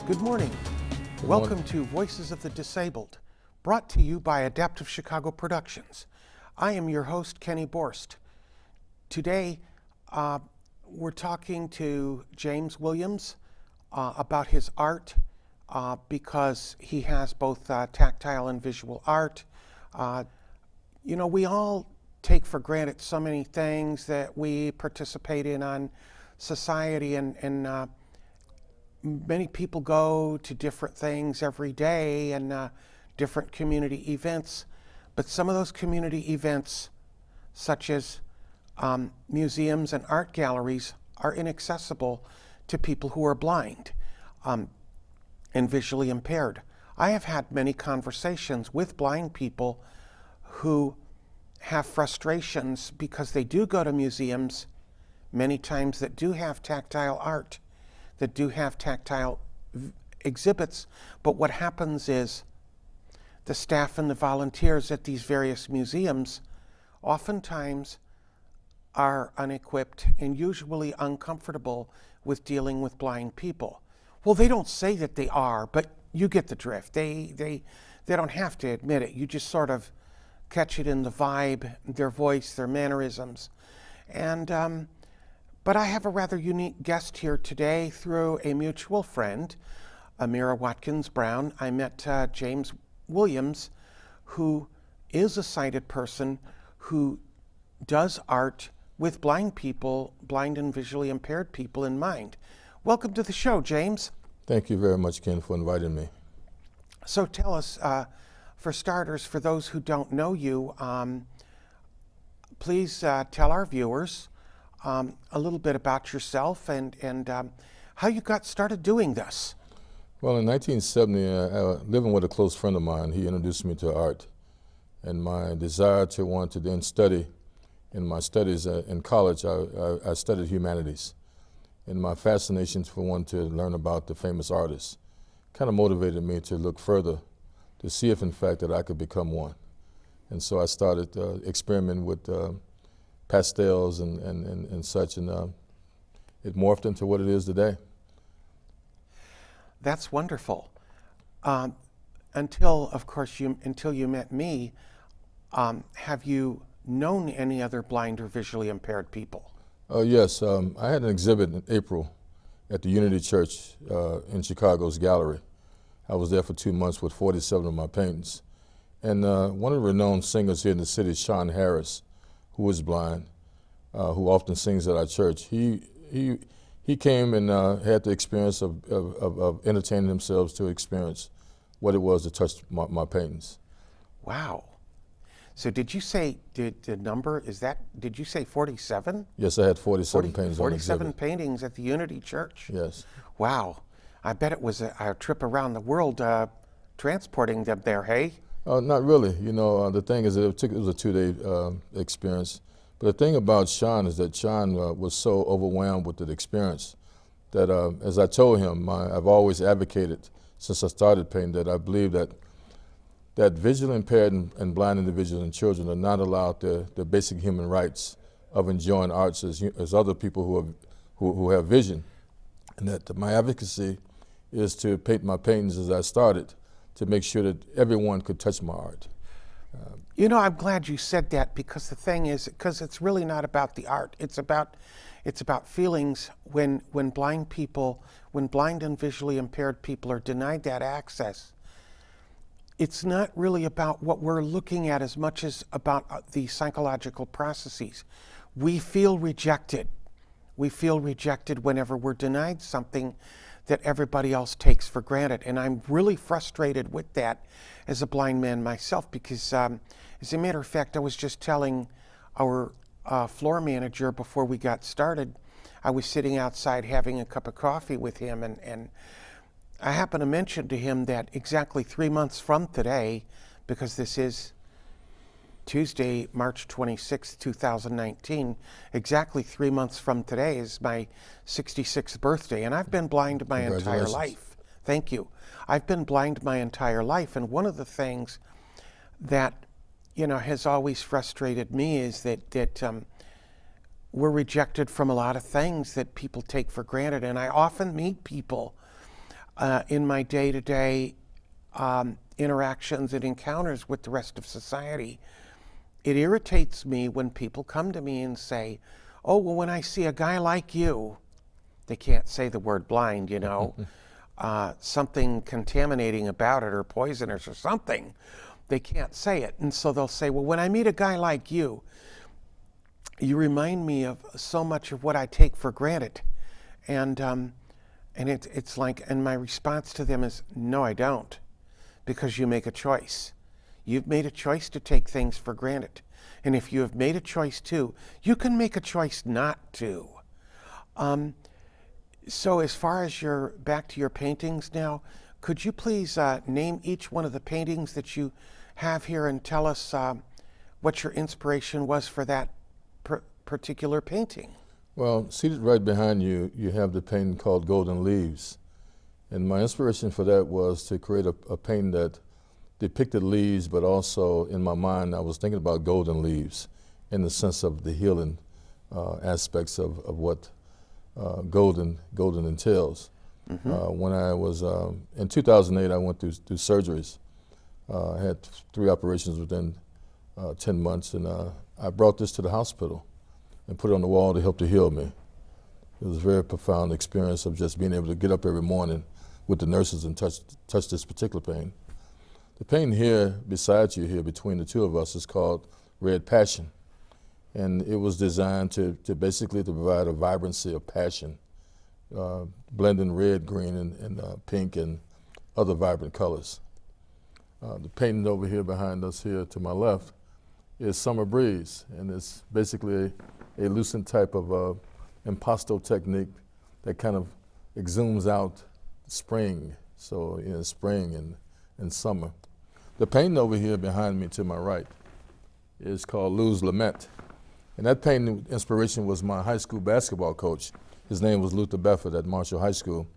Good morning. Welcome to Voices of the Disabled, brought to you by Adaptive Chicago Productions. I am your host, Kenneth Borst. Today, we're talking to James Williams about his art because he has both tactile and visual art. We all take for granted so many things that we participate in on society, and many people go to different things every day and different community events, but some of those community events, such as museums and art galleries, are inaccessible to people who are blind and visually impaired. I have had many conversations with blind people who have frustrations because they do go to museums many times that do have tactile art, that do have tactile exhibits, but what happens is the staff and the volunteers at these various museums oftentimes are unequipped and usually uncomfortable with dealing with blind people. Well, they don't say that they are, but you get the drift. They don't have to admit it. You just sort of catch it in the vibe, their voice, their mannerisms. And but I have a rather unique guest here today through a mutual friend, Amira Watkins Brown. I met James Williams, who is a sighted person who does art with blind people, blind and visually impaired people in mind. Welcome to the show, James. Thank you very much, Ken, for inviting me. So tell us, for starters, for those who don't know you, please tell our viewers a little bit about yourself and how you got started doing this. Well, in 1970, living with a close friend of mine, he introduced me to art. And my desire to want to then study, in my studies in college, I studied humanities. And my fascination for wanting to learn about the famous artists kind of motivated me to look further to see if, in fact, that I could become one. And so I started experimenting with pastels and such, and it morphed into what it is today. That's wonderful. Until, of course, until you met me, have you known any other blind or visually impaired people? Yes, I had an exhibit in April at the Unity Church in Chicago's gallery. I was there for 2 months with 47 of my paintings. And one of the renowned singers here in the city, Sean Harris, who is blind, who often sings at our church, he came and had the experience of entertaining themselves to experience what it was to touch my paintings. Wow. So did you say, the number, did you say 47? Yes, I had 47 paintings 47 paintings at the Unity Church? Yes. Wow. I bet it was a trip around the world transporting them there, hey? Not really. The thing is, it was a 2-day experience. But the thing about Sean is that Sean was so overwhelmed with the experience that, as I told him, I've always advocated since I started painting that I believe that visually impaired and blind individuals and children are not allowed the basic human rights of enjoying arts as other people who have vision, and that my advocacy is to paint my paintings as I started to make sure that everyone could touch my art. I'm glad you said that, because the thing is, because it's really not about the art. It's about feelings when blind and visually impaired people are denied that access. It's not really about what we're looking at as much as about the psychological processes. We feel rejected. We feel rejected whenever we're denied something that everybody else takes for granted. And I'm really frustrated with that as a blind man myself, because as a matter of fact, I was just telling our floor manager before we got started, I was sitting outside having a cup of coffee with him, and I happened to mention to him that exactly 3 months from today, because this is Tuesday, March 26, 2019, exactly 3 months from today is my 66th birthday, and I've been blind my entire life. Thank you. I've been blind my entire life, and one of the things that has always frustrated me is that we're rejected from a lot of things that people take for granted, and I often meet people in my day-to-day interactions and encounters with the rest of society. It irritates me when people come to me and say, oh, well, when I see a guy like you, they can't say the word blind, you know, something contaminating about it or poisonous or something. They can't say it. And so they'll say, well, when I meet a guy like you, you remind me of so much of what I take for granted. And it's like, and my response to them is, no, I don't, because you make a choice. You've made a choice to take things for granted. And if you have made a choice to, you can make a choice not to. So as far as back to your paintings now, could you please name each one of the paintings that you have here and tell us what your inspiration was for that particular painting? Well, seated right behind you, you have the painting called Golden Leaves. And my inspiration for that was to create a painting that depicted leaves, but also in my mind I was thinking about golden leaves in the sense of the healing aspects of what golden entails. When I was, in 2008, I went through surgeries. I had 3 operations within 10 months, and I brought this to the hospital and put it on the wall to help to heal me. It was a very profound experience of just being able to get up every morning with the nurses and touch this particular painting. The painting here, beside you here, between the two of us, is called Red Passion. And it was designed to basically to provide a vibrancy of passion, blending red, green, and pink and other vibrant colors. The painting over here behind us here to my left is Summer Breeze, and it's basically a lucent type of impasto technique that kind of exhumes out spring, so spring and summer. The painting over here behind me to my right is called Lou's Lament. And that painting inspiration was my high school basketball coach. His name was Luther Befford at Marshall High School.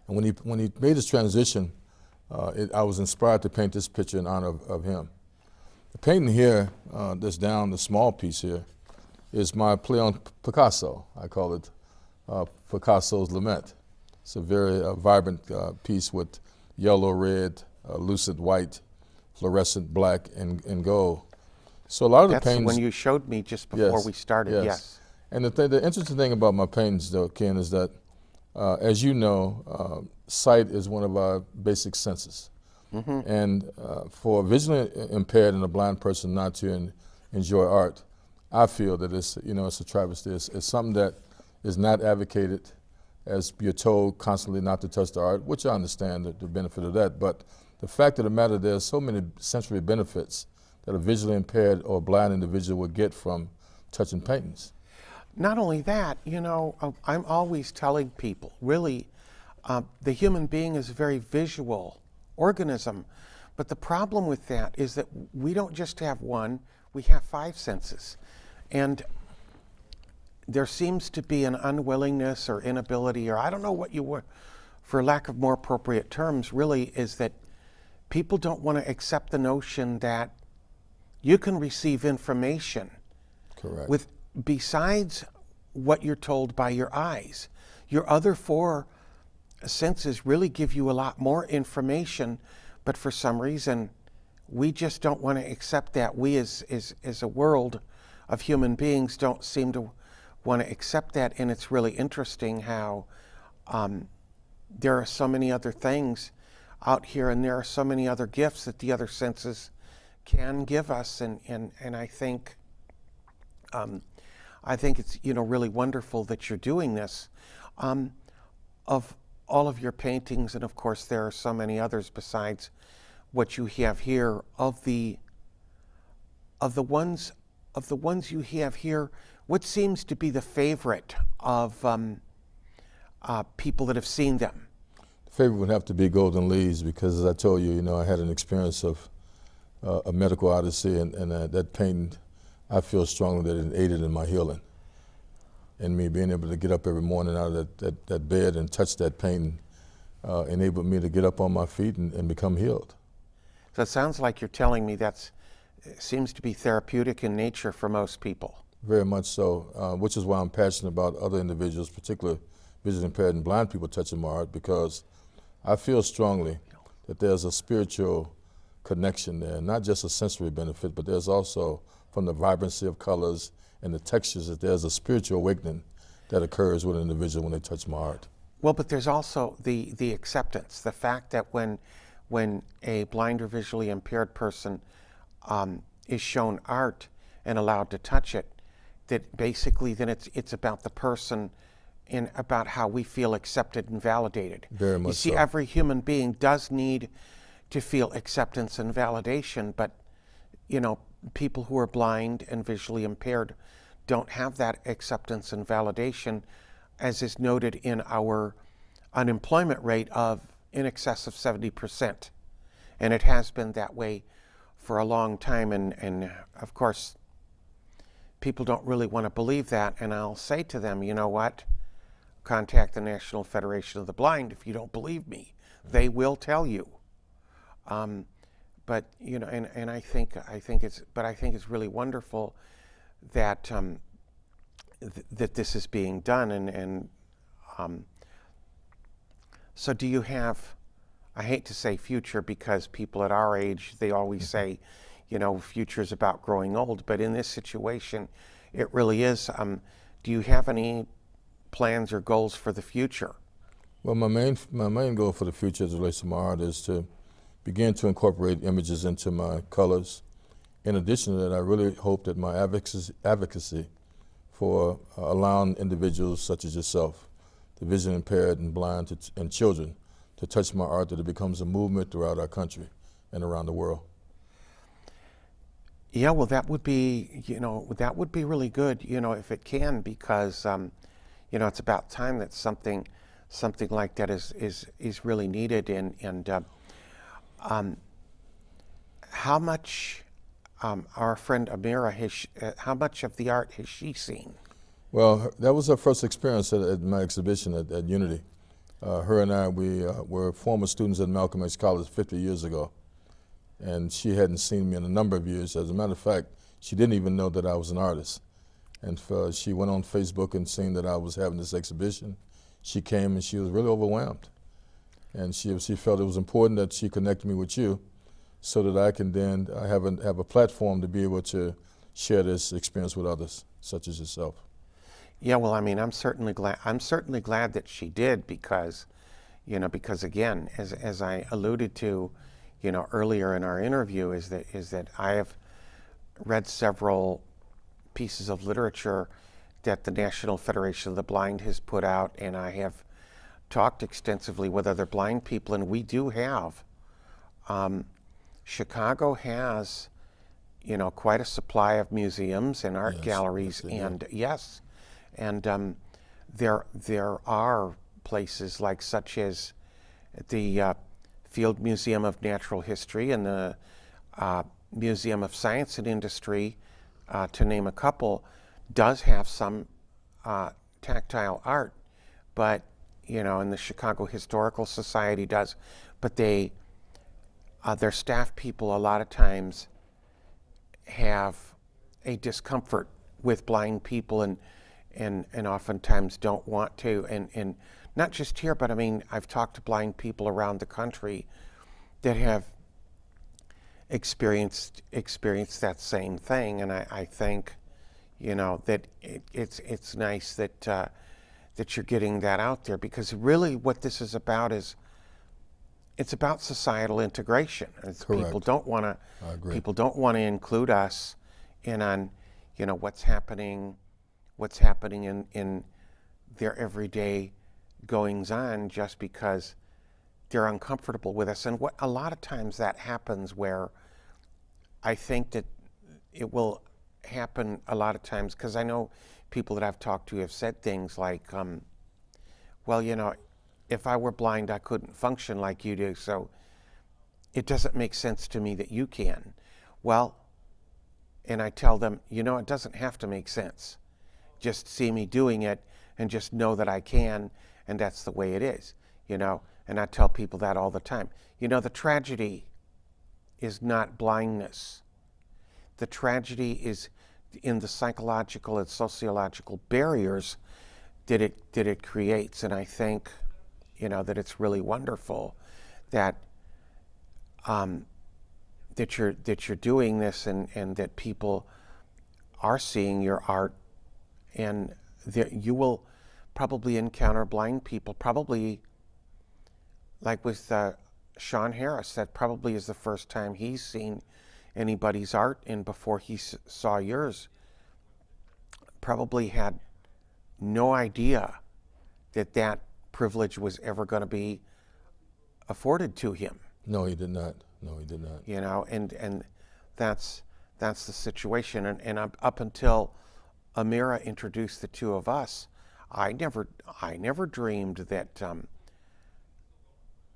And when he made his transition, I was inspired to paint this picture in honor of him. The painting here, that's down, the small piece here, is my play on Picasso. I call it Picasso's Lament. It's a very vibrant piece with yellow, red, lucid white, fluorescent black, and gold. So a lot of the paintings. That's when you showed me just before we started, yes. And the interesting thing about my paintings, though, Ken, is that, as you know, sight is one of our basic senses. And for a visually impaired and a blind person not to enjoy art, I feel that it's a travesty. It's something that is not advocated, as you're told constantly not to touch the art, which I understand the benefit of that. But the fact of the matter, there's so many sensory benefits that a visually impaired or blind individual would get from touching paintings. Not only that, I'm always telling people, really, the human being is a very visual organism. But the problem with that is that we don't just have one, we have 5 senses. And there seems to be an unwillingness or inability, or I don't know what you were, for lack of more appropriate terms, really, is that people don't want to accept the notion that you can receive information. Correct. Besides what you're told by your eyes. Your other 4 senses really give you a lot more information, but for some reason, we just don't want to accept that. We as a world of human beings don't seem to want to accept that, and it's really interesting how there are so many other things out here, and there are so many other gifts that the other senses can give us, and I think it's really wonderful that you're doing this. Of all of your paintings, and of course there are so many others besides what you have here, of the ones you have here, what seems to be the favorite of people that have seen them? The favorite would have to be Golden Leaves, because as I told you, I had an experience of a medical odyssey, and that painting, I feel strongly that it aided in my healing. And me being able to get up every morning out of that bed and touch that painting enabled me to get up on my feet and become healed. So it sounds like you're telling me that seems to be therapeutic in nature for most people. Very much so, which is why I'm passionate about other individuals, particularly visually impaired and blind people, touching my art, because I feel strongly that there's a spiritual connection there, not just a sensory benefit, but there's also, from the vibrancy of colors and the textures, that there's a spiritual awakening that occurs with an individual when they touch my art. Well, but there's also the acceptance, the fact that when a blind or visually impaired person is shown art and allowed to touch it, that basically then it's about the person and about how we feel accepted and validated. Very much You see, so. every human being does need to feel acceptance and validation, but you know, people who are blind and visually impaired don't have that acceptance and validation, as is noted in our unemployment rate of in excess of 70%. And it has been that way for a long time, and of course, people don't really want to believe that, and I'll say to them, you know what? Contact the National Federation of the Blind if you don't believe me. They will tell you. But you know, and I think it's really wonderful that that this is being done, and so do you have? I hate to say future because people at our age, they always say, you know, future is about growing old. But in this situation, it really is. Do you have any plans or goals for the future? Well, my main goal for the future as it relates to my art is to begin to incorporate images into my colors. In addition to that, I really hope that my advocacy for allowing individuals such as yourself, the vision impaired and blind and children, to touch my art, that it becomes a movement throughout our country and around the world. Yeah, well, that would be, you know, that would be really good, you know, if it can, because, you know, it's about time that something like that is really needed. And how much, our friend Amira, how much of the art has she seen? Well, that was her first experience at my exhibition at Unity. Her and I, we were former students at Malcolm X College 50 years ago, and she hadn't seen me in a number of years. As a matter of fact, she didn't even know that I was an artist. And she went on Facebook and seen that I was having this exhibition. She came and she was really overwhelmed. And she felt it was important that she connected me with you so that I can then have a platform to be able to share this experience with others, such as yourself. Yeah, well, I mean, I'm certainly glad that she did, because, you know, because again, as I alluded to, you know, earlier in our interview, is that I have read several pieces of literature that the National Federation of the Blind has put out, and I have talked extensively with other blind people, and we do have, Chicago has, you know, quite a supply of museums and art galleries, and yes, and there are places like such as the Field Museum of Natural History and the Museum of Science and Industry, to name a couple, does have some tactile art, but you know, and the Chicago Historical Society does, but their staff people a lot of times have a discomfort with blind people, and oftentimes don't want to, and not just here, but I mean, I've talked to blind people around the country that have experienced that same thing, and I think, you know, that it's nice that that you're getting that out there, because really what this is about is it's about societal integration. People don't want to include us in on, you know, what's happening in their everyday goings on, just because they're uncomfortable with us. And what a lot of times that happens, where I think that it will happen a lot of times, because I know people that I've talked to have said things like, well, you know, if I were blind, I couldn't function like you do, so it doesn't make sense to me that you can. Well, and I tell them, you know, it doesn't have to make sense. Just see me doing it and just know that I can, and that's the way it is, you know. And I tell people that all the time. You know, the tragedy is not blindness. The tragedy is in the psychological and sociological barriers that it creates. And I think you know, that it's really wonderful that that you're doing this, and that people are seeing your art, and that you will probably encounter blind people, probably like with Sean Harris. That probably is the first time he's seen anybody's art, and before he saw yours, probably had no idea that that privilege was ever going to be afforded to him. No, he did not. No, he did not. You know, and that's the situation. And up until Amira introduced the two of us, I never dreamed that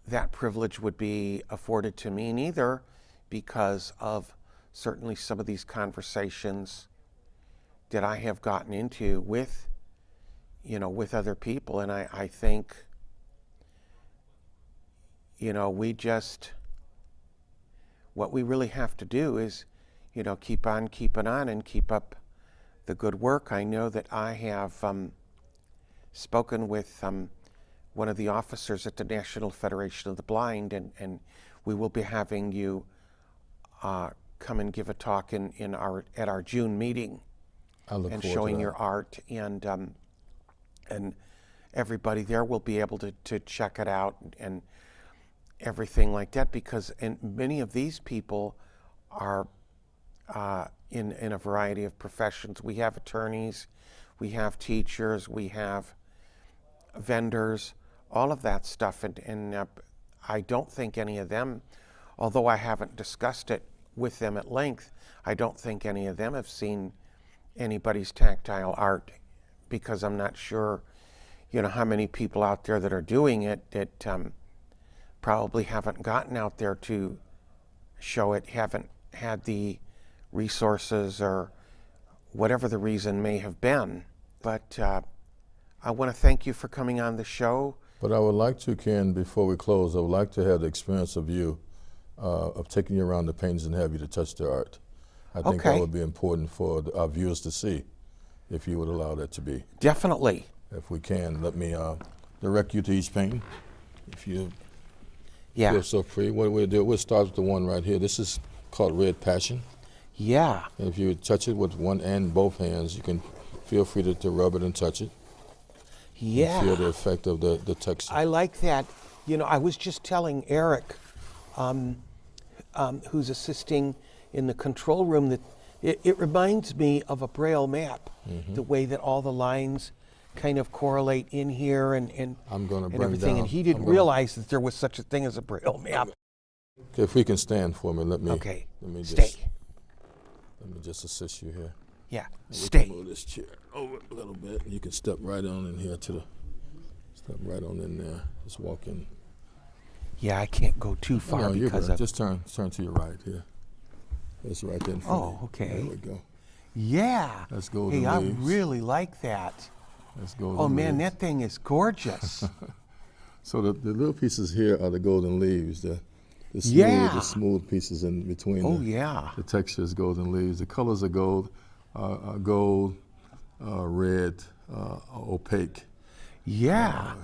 that privilege would be afforded to me neither, because of certainly some of these conversations that I have gotten into with, you know, with other people. And I think, you know, what we really have to do is, you know, keep on keeping on and keep up the good work. I know that I have spoken with one of the officers at the National Federation of the Blind, and we will be having you come and give a talk at our June meeting, and showing your art, and everybody there will be able to check it out and everything like that, because many of these people are in a variety of professions. We have attorneys, we have teachers, we have vendors, all of that stuff, and I don't think any of them, although I haven't discussed it with them at length, I don't think any of them have seen anybody's tactile art, because I'm not sure, you know, how many people out there that are doing it that probably haven't gotten out there to show it, haven't had the resources, or whatever the reason may have been. But I want to thank you for coming on the show. But I would like to, Ken, before we close, I would like to have the experience of you, of taking you around the paintings and have you to touch their art. I think that would be important for our viewers to see, if you would allow that to be. Definitely. If we can, let me direct you to each painting. If you feel so free. What we'll do, we'll start with the one right here. This is called Red Passion. Yeah. And if you touch it with one and both hands, you can feel free to rub it and touch it. Yeah. And feel the effect of the texture. I like that. You know, I was just telling Eric, who's assisting in the control room, that it reminds me of a Braille map, the way that all the lines kind of correlate in here and I'm going to bring everything. down, and he didn't realize that there was such a thing as a Braille map. Okay, if we can stand for me, let me Stay. Let me just assist you here. Yeah, Stay. Move this chair over a little bit. You can step right on in here step right on in there. Just walk in. Yeah, I can't go too far because of... Just turn to your right here. That's right there in front of you. Okay. There we go. Yeah. That's golden leaves. I really like that. That's golden Oh man, leaves. that thing is gorgeous. So the little pieces here are the golden leaves. The smooth pieces in between. The texture is golden leaves. The colors are gold, red, opaque. Yeah.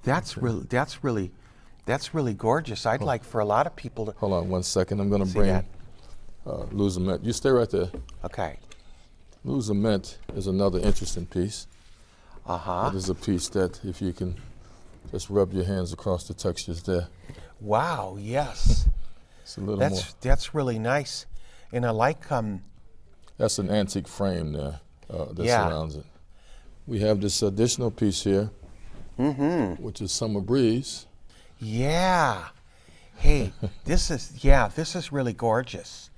That's really gorgeous. I'd like for a lot of people to... Hold on 1 second. I'm going to bring Luzament. You stay right there. Okay. Luzament is another interesting piece. Uh-huh. It is a piece that, if you can just rub your hands across the textures there. Wow, yes. It's a little more. That's really nice. And I like... That's an antique frame there that surrounds it. We have this additional piece here, which is Summer Breeze. Yeah. Hey, this is really gorgeous.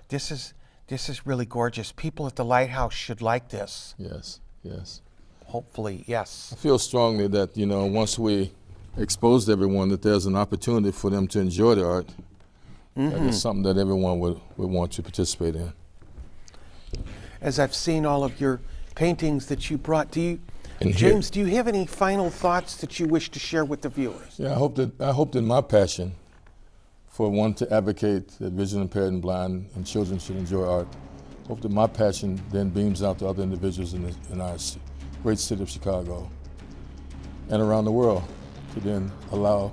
This is really gorgeous. People at the Lighthouse should like this. Yes, yes. Hopefully, yes. I feel strongly that, you know, once we expose everyone, that there's an opportunity for them to enjoy the art. That is something that everyone would want to participate in. As I've seen all of your paintings that you brought, James, do you have any final thoughts that you wish to share with the viewers? Yeah, I hope that my passion for one to advocate that vision impaired and blind and children should enjoy art, I hope that my passion then beams out to other individuals in our great city of Chicago. and around the world to then allow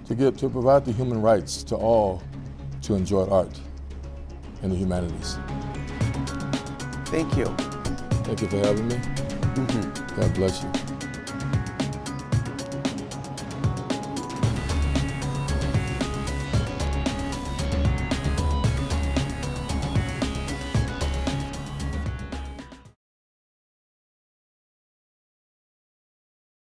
to provide the human rights to all to enjoy art and the humanities. Thank you. Thank you for having me. God bless you.